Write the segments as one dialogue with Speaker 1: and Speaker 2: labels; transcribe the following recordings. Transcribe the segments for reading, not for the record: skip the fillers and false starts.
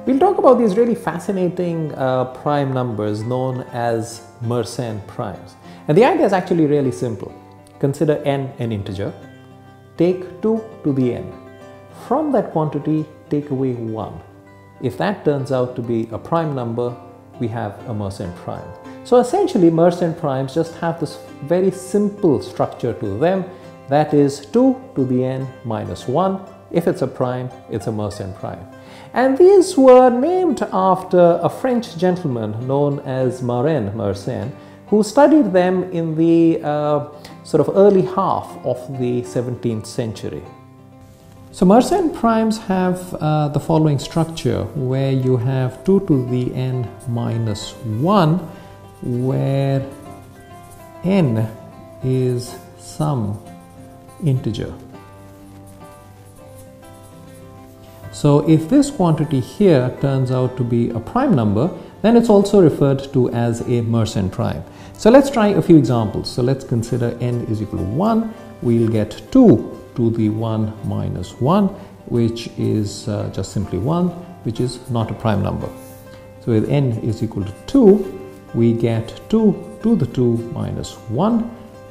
Speaker 1: We'll talk about these really fascinating prime numbers known as Mersenne primes. And the idea is actually really simple. Consider n an integer. Take 2 to the n. From that quantity, take away 1. If that turns out to be a prime number, we have a Mersenne prime. So essentially, Mersenne primes just have this very simple structure to them. That is 2 to the n minus 1. If it's a prime, it's a Mersenne prime. And these were named after a French gentleman known as Marin Mersenne, who studied them in the sort of early half of the 17th century. So Mersenne primes have the following structure, where you have 2 to the n minus 1, where n is some integer. So if this quantity here turns out to be a prime number, then it's also referred to as a Mersenne prime. So let's try a few examples. So let's consider n is equal to 1. We'll get 2 to the 1 minus 1, which is just simply 1, which is not a prime number. So with n is equal to 2, we get 2 to the 2 minus 1,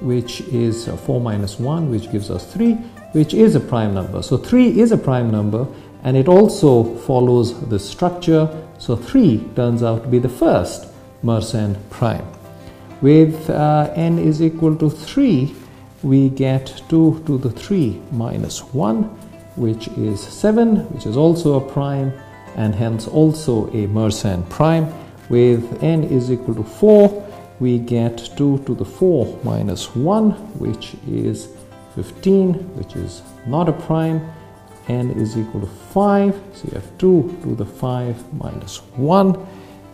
Speaker 1: which is 4 minus 1, which gives us 3, which is a prime number. So 3 is a prime number, and it also follows the structure. So 3 turns out to be the first Mersenne prime. With n is equal to 3, we get 2 to the 3 minus 1, which is 7, which is also a prime, and hence also a Mersenne prime. With n is equal to 4, we get 2 to the 4 minus 1, which is 15, which is not a prime. N is equal to 5, so you have 2 to the 5 minus 1,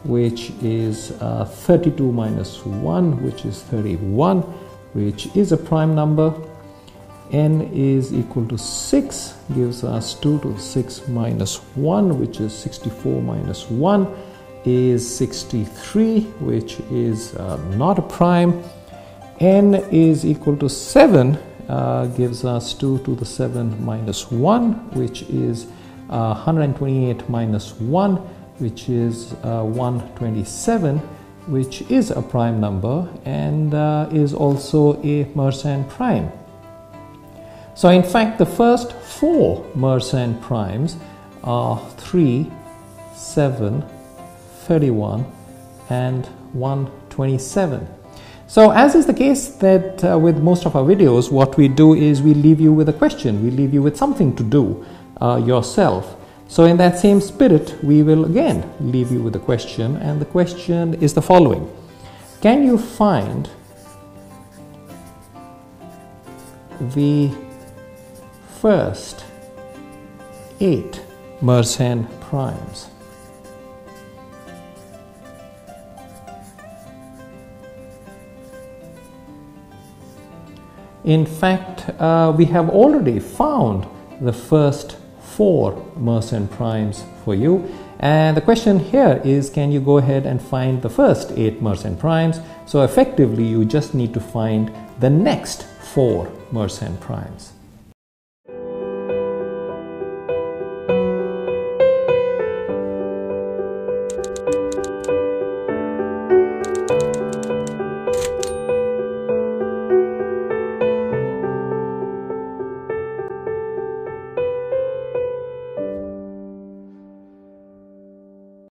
Speaker 1: which is 32 minus 1, which is 31, which is a prime number. N is equal to 6, gives us 2 to the 6 minus 1, which is 64 minus 1, is 63, which is not a prime. N is equal to 7, gives us 2 to the 7 minus 1, which is 128 minus 1, which is 127, which is a prime number and is also a Mersenne prime. So in fact, the first 4 Mersenne primes are 3, 7, 31 and 127. So as is the case that with most of our videos, what we do is we leave you with a question. We leave you with something to do yourself. So in that same spirit, we will again leave you with a question, and the question is the following. Can you find the first 8 Mersenne primes? In fact, we have already found the first 4 Mersenne primes for you, and the question here is, can you go ahead and find the first 8 Mersenne primes? So effectively, you just need to find the next 4 Mersenne primes.